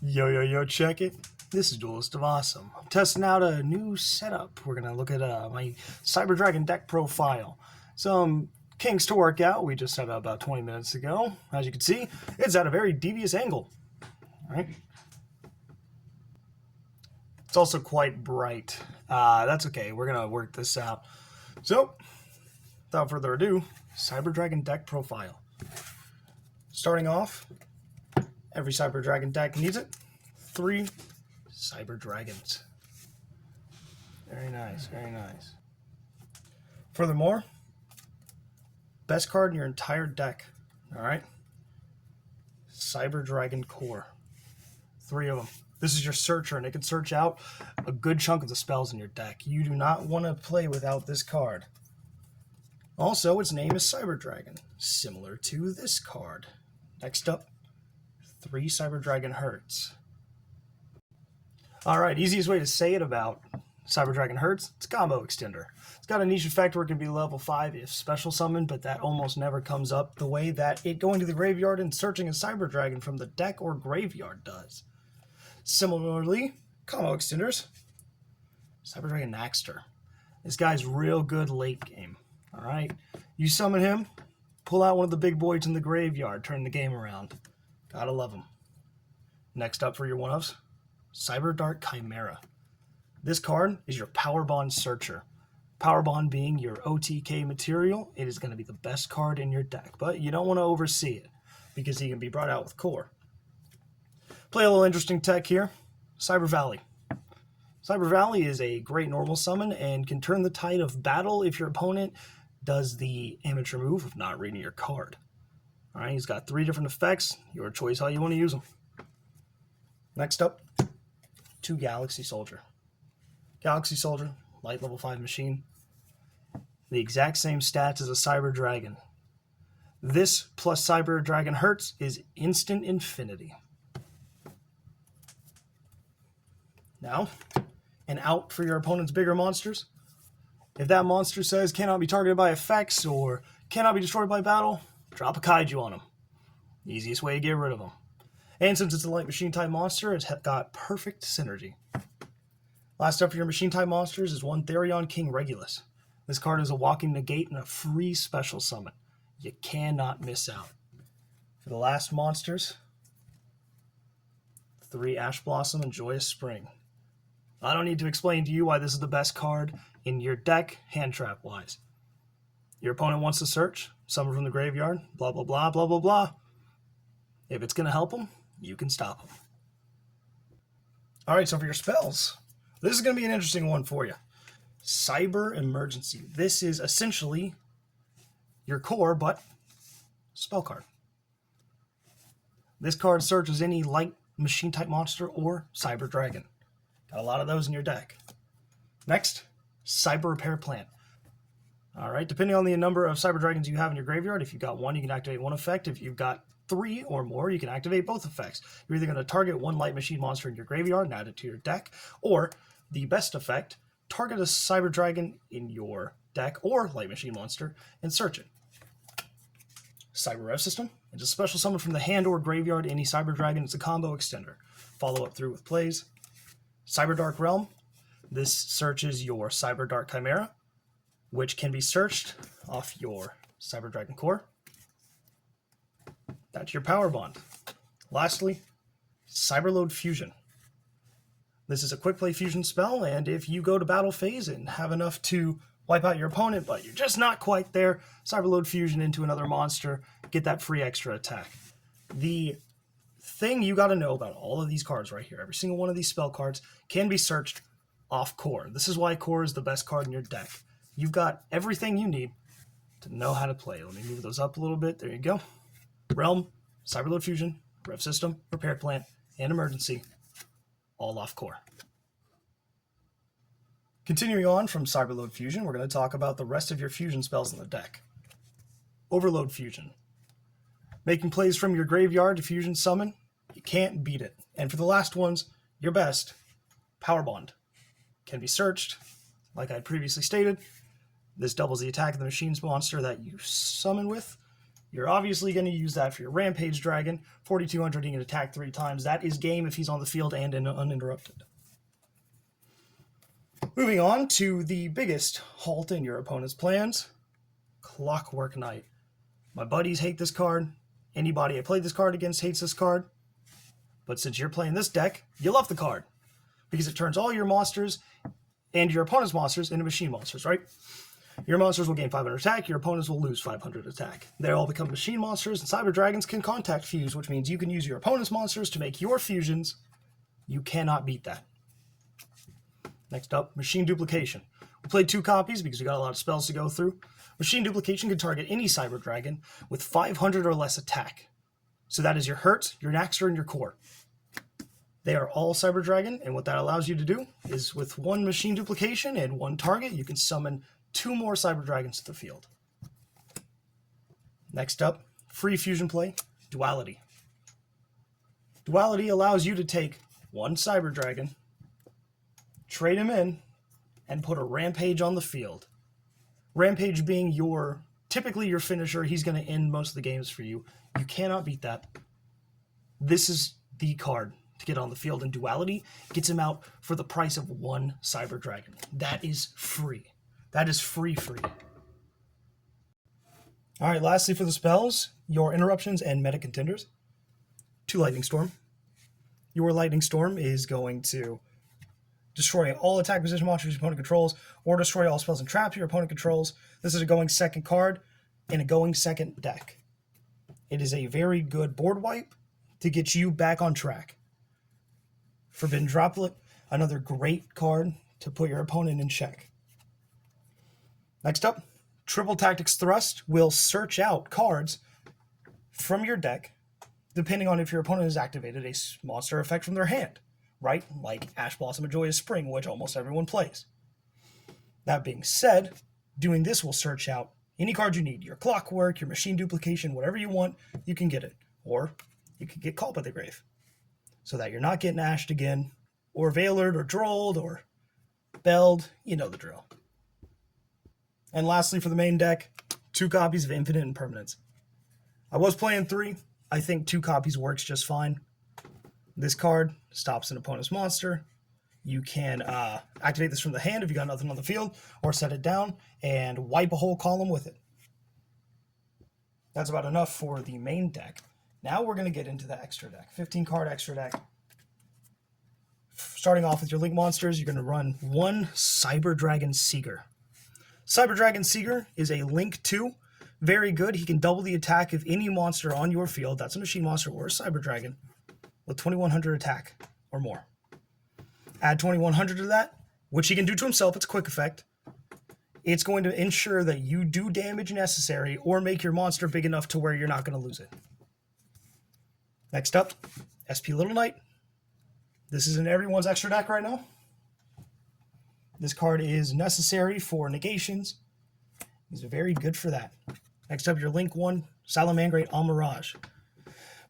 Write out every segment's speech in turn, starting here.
Yo, yo, yo, check it. This is Duelist of Awesome. I'm testing out a new setup. We're going to look at my Cyber Dragon deck profile. Some kinks to work out. We just set up about 20 minutes ago. As you can see, it's at a very devious angle. All right. It's also quite bright. That's okay. We're going to work this out. So, without further ado, Cyber Dragon deck profile. Starting off, every Cyber Dragon deck needs it. 3 Cyber Dragons. Very nice, very nice. Furthermore, best card in your entire deck. Alright? Cyber Dragon Core. 3 of them. This is your searcher, and it can search out a good chunk of the spells in your deck. You do not want to play without this card. Also, its name is Cyber Dragon, similar to this card. Next up, 3 Cyber Dragon Hertz. Alright, easiest way to say it about Cyber Dragon Hertz, it's a combo extender. It's got a niche effect where it can be level 5 if special summoned, but that almost never comes up the way that it going to the graveyard and searching a Cyber Dragon from the deck or graveyard does. Similarly, combo extenders, Cyber Dragon Naxter. This guy's real good late game. Alright, you summon him, pull out one of the big boys in the graveyard, turn the game around. Gotta love him. Next up for your one-ofs, Cyber Dark Chimera. This card is your Power Bond Searcher. Power Bond being your OTK material, it is going to be the best card in your deck, but you don't want to oversee it because he can be brought out with Core. Play a little interesting tech here, Cyber Valley. Cyber Valley is a great normal summon and can turn the tide of battle if your opponent does the amateur move of not reading your card. Alright, he's got 3 different effects, your choice how you want to use them. Next up, 2 Galaxy Soldier. Galaxy Soldier, light level 5 machine. The exact same stats as a Cyber Dragon. This plus Cyber Dragon Hertz is instant infinity. Now, an out for your opponent's bigger monsters. If that monster says cannot be targeted by effects or cannot be destroyed by battle, drop a kaiju on him. Easiest way to get rid of him. And since it's a light machine type monster, it's got perfect synergy. Last up for your machine type monsters is 1 Therion King Regulus. This card is a walking negate and a free special summon. You cannot miss out. For the last monsters, 3 Ash Blossom and Joyous Spring. I don't need to explain to you why this is the best card in your deck, hand trap wise. Your opponent wants to search, summon from the graveyard, blah blah blah blah blah blah. If it's going to help them, you can stop them. Alright, so for your spells, this is going to be an interesting one for you. Cyber Emergency. This is essentially your core, but spell card. This card searches any light machine type monster or Cyber Dragon. Got a lot of those in your deck. Next, Cyber Repair Plant. Alright, depending on the number of Cyber Dragons you have in your graveyard, if you've got 1, you can activate 1 effect. If you've got 3 or more, you can activate both effects. You're either going to target 1 light machine monster in your graveyard and add it to your deck, or the best effect, target a Cyber Dragon in your deck or light machine monster and search it. Cyber Rev System. It's a special summon from the hand or graveyard any Cyber Dragon. It's a combo extender. Follow up through with plays. Cyber Dark Realm. This searches your Cyber Dark Chimera, which can be searched off your Cyber Dragon Core. That's your Power Bond. Lastly, Cyberload Fusion. This is a quick play fusion spell, and if you go to battle phase and have enough to wipe out your opponent, but you're just not quite there, Cyberload Fusion into another monster, get that free extra attack. The thing you got to know about all of these cards right here, every single one of these spell cards can be searched off Core. This is why Core is the best card in your deck. You've got everything you need to know how to play. Let me move those up a little bit. There you go. Realm, Cyberload Fusion, Rev System, Repair Plant, and Emergency. All off Core. Continuing on from Cyberload Fusion, we're going to talk about the rest of your fusion spells in the deck. Overload Fusion. Making plays from your graveyard to fusion summon, you can't beat it. And for the last ones, your best, Power Bond. Can be searched, like I previously stated. This doubles the attack of the machine's monster that you summon with. You're obviously going to use that for your Rampage Dragon. 4,200, he can attack 3 times. That is game if he's on the field and uninterrupted. Moving on to the biggest halt in your opponent's plans, Clockwork Knight. My buddies hate this card. Anybody I played this card against hates this card. But since you're playing this deck, you love the card. Because it turns all your monsters and your opponent's monsters into machine monsters, right? Your monsters will gain 500 attack, your opponents will lose 500 attack. They all become machine monsters, and Cyber Dragons can contact fuse, which means you can use your opponent's monsters to make your fusions. You cannot beat that. Next up, Machine Duplication. We played 2 copies because we got a lot of spells to go through. Machine Duplication can target any Cyber Dragon with 500 or less attack. So that is your Hurt, your Naxter, and your Core. They are all Cyber Dragon, and what that allows you to do is with 1 Machine Duplication and 1 target, you can summon 2 more Cyber Dragons to the field. Next up, free fusion play, Duality. Duality allows you to take 1 Cyber Dragon, trade him in, and put a Rampage on the field. Rampage being typically your finisher. He's going to end most of the games for you. You cannot beat that. This is the card to get on the field, and Duality gets him out for the price of 1 Cyber Dragon. That is free. That is free. All right, lastly for the spells, your interruptions and meta contenders. 2 Lightning Storm. Your Lightning Storm is going to destroy all attack position monsters your opponent controls, or destroy all spells and traps your opponent controls. This is a going second card in a going second deck. It is a very good board wipe to get you back on track. Forbidden Droplet, another great card to put your opponent in check. Next up, Triple Tactics Thrust will search out cards from your deck, depending on if your opponent has activated a monster effect from their hand, right? Like Ash Blossom and Joyous Spring, which almost everyone plays. That being said, doing this will search out any card you need. Your Clockwork, your Machine Duplication, whatever you want, you can get it. Or you can get Called by the Grave, so that you're not getting ashed again, or Veilered, or Drolled, or Belled. You know the drill. And lastly, for the main deck, 2 copies of Infinite Impermanence. I was playing 3. I think 2 copies works just fine. This card stops an opponent's monster. You can activate this from the hand if you got nothing on the field, or set it down and wipe a whole column with it. That's about enough for the main deck. Now we're going to get into the extra deck. 15-card extra deck. Starting off with your Link monsters, you're going to run 1 Cyber Dragon Seeger. Cyber Dragon Seeger is a Link 2. Very good. He can double the attack of any monster on your field. That's a machine monster or a Cyber Dragon with 2,100 attack or more. Add 2,100 to that, which he can do to himself. It's a quick effect. It's going to ensure that you do damage necessary or make your monster big enough to where you're not going to lose it. Next up, SP Little Knight. This is in everyone's extra deck right now. This card is necessary for negations. He's very good for that. Next up, your Link 1, Salamangreat Amirage.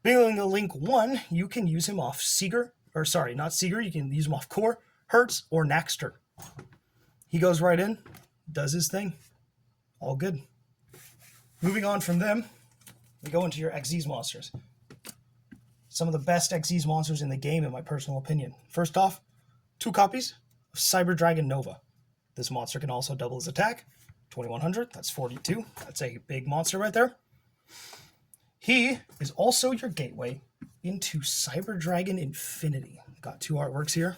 Being a Link 1, you can use him off Seeger, or sorry, not Seeger, you can use him off Core, Hurts, or Naxter. He goes right in, does his thing. All good. Moving on from them, we go into your Xyz monsters. Some of the best Xyz monsters in the game, in my personal opinion. First off, 2 copies of Cyber Dragon Nova. This monster can also double his attack. 2,100, that's 42. That's a big monster right there. He is also your gateway into Cyber Dragon Infinity. Got 2 artworks here.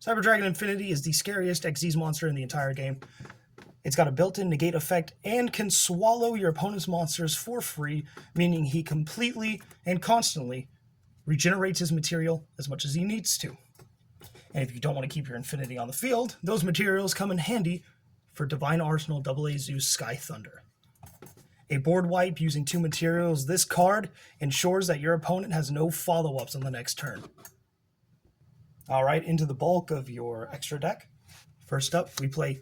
Cyber Dragon Infinity is the scariest Xyz monster in the entire game. It's got a built-in negate effect and can swallow your opponent's monsters for free, meaning he completely and constantly regenerates his material as much as he needs to. And if you don't want to keep your Infinity on the field, those materials come in handy for Divine Arsenal AA Zeus Sky Thunder. A board wipe using 2 materials, this card ensures that your opponent has no follow-ups on the next turn. Alright, into the bulk of your extra deck. First up, we play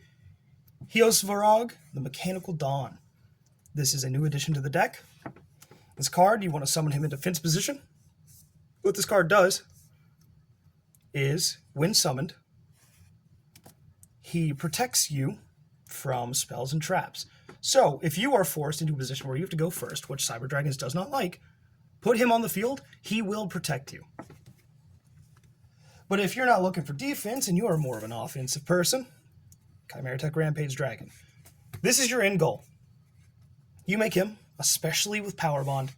Hiosvarog, the Mechanical Dawn. This is a new addition to the deck. This card, you want to summon him into fence position. What this card does is, when summoned, he protects you from spells and traps. So if you are forced into a position where you have to go first, which Cyber Dragons does not like, put him on the field, he will protect you. But if you're not looking for defense and you are more of an offensive person, Chimera Tech Rampage Dragon. This is your end goal. You make him, especially with Power Bond,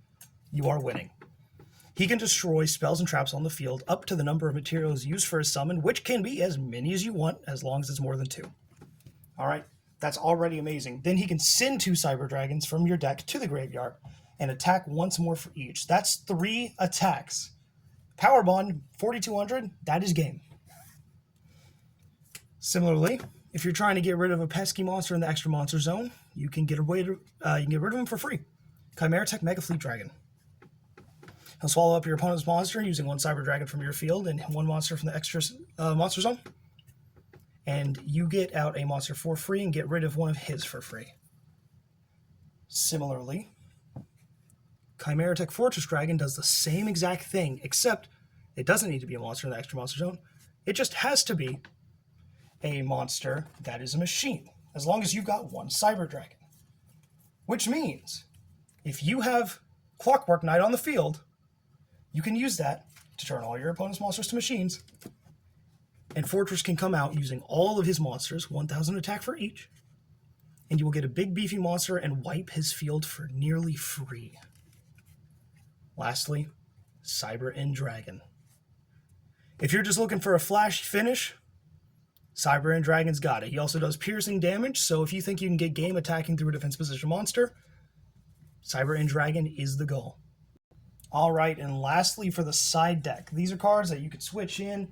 you are winning. He can destroy spells and traps on the field up to the number of materials used for a summon, which can be as many as you want, as long as it's more than 2. Alright, that's already amazing. Then he can send 2 Cyber Dragons from your deck to the graveyard and attack once more for each. That's 3 attacks. Power Bond, 4,200, that is game. Similarly, if you're trying to get rid of a pesky monster in the extra monster zone, you can get rid of him for free. Chimera Tech Mega Fleet Dragon. He'll swallow up your opponent's monster using 1 Cyber Dragon from your field and 1 monster from the extra monster zone. And you get out a monster for free and get rid of one of his for free. Similarly, Chimera Tech Fortress Dragon does the same exact thing, except it doesn't need to be a monster in the extra monster zone. It just has to be a monster that is a machine, as long as you've got 1 Cyber Dragon. Which means, if you have Clockwork Knight on the field, you can use that to turn all your opponent's monsters to machines, and Fortress can come out using all of his monsters, 1,000 attack for each, and you will get a big beefy monster and wipe his field for nearly free. Lastly, Cyber End Dragon. If you're just looking for a flashy finish, Cyber End Dragon's got it. He also does piercing damage, so if you think you can get game attacking through a defense position monster, Cyber End Dragon is the goal. Alright, and lastly for the side deck. These are cards that you could switch in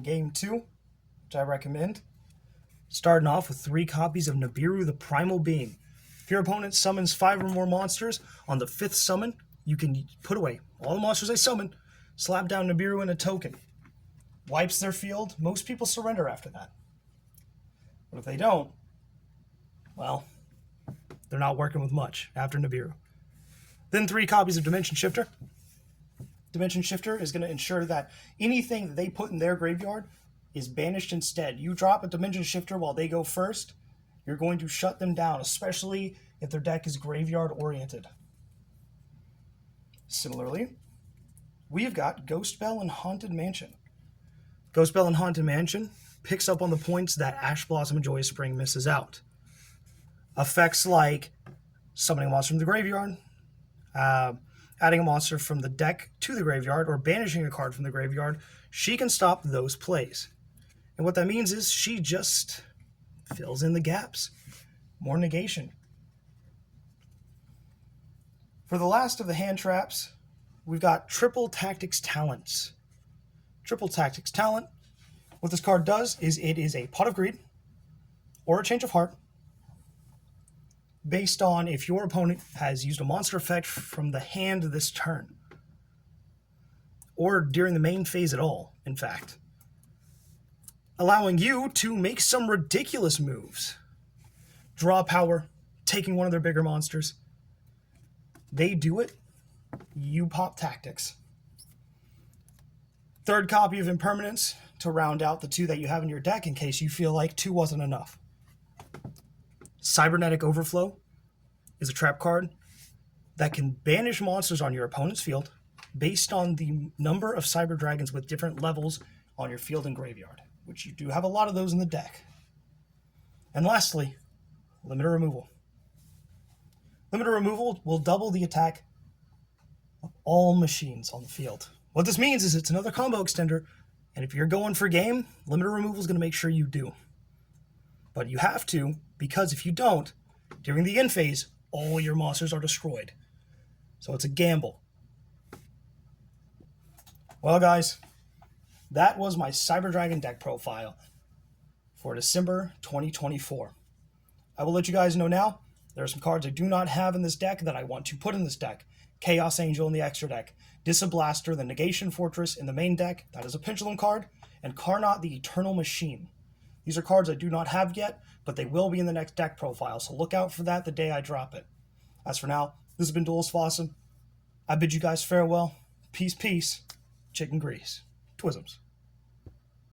Game 2, which I recommend. Starting off with 3 copies of Nibiru the Primal Being. If your opponent summons 5 or more monsters, on the 5th summon, you can put away all the monsters they summon, slap down Nibiru in a token. Wipes their field. Most people surrender after that. But if they don't, well, they're not working with much after Nibiru. Then 3 copies of Dimension Shifter. Dimension Shifter is going to ensure that anything that they put in their graveyard is banished instead. You drop a Dimension Shifter while they go first, you're going to shut them down, especially if their deck is graveyard oriented. Similarly, we've got Ghost Bell and Haunted Mansion. Ghost Bell and Haunted Mansion picks up on the points that Ash Blossom and Joyous Spring misses out. Effects like summoning a monster from the graveyard, adding a monster from the deck to the graveyard, or banishing a card from the graveyard, she can stop those plays. And what that means is she just fills in the gaps. More negation. For the last of the hand traps, we've got Triple Tactics Talents. Triple Tactics Talent, what this card does is it is a Pot of Greed or a Change of Heart based on if your opponent has used a monster effect from the hand this turn, or during the main phase at all, in fact, allowing you to make some ridiculous moves. Draw power, taking one of their bigger monsters. They do it, you pop tactics. 3rd copy of Impermanence to round out the 2 that you have in your deck in case you feel like 2 wasn't enough. Cybernetic Overflow is a trap card that can banish monsters on your opponent's field based on the number of Cyber Dragons with different levels on your field and graveyard, which you do have a lot of those in the deck. And lastly, Limiter Removal. Limiter Removal will double the attack of all machines on the field. What this means is it's another combo extender, and if you're going for game, Limiter Removal is going to make sure you do. But you have to, because if you don't, during the end phase, all your monsters are destroyed. So it's a gamble. Well, guys, that was my Cyber Dragon deck profile for December 2024. I will let you guys know now, there are some cards I do not have in this deck that I want to put in this deck. Chaos Angel in the extra deck, Disablaster, the Negation Fortress in the main deck, that is a Pendulum card, and Carnot, the Eternal Machine. These are cards I do not have yet, but they will be in the next deck profile, so look out for that the day I drop it. As for now, this has been Duelist Fossum. I bid you guys farewell. Peace, peace. Chicken grease. Twisms.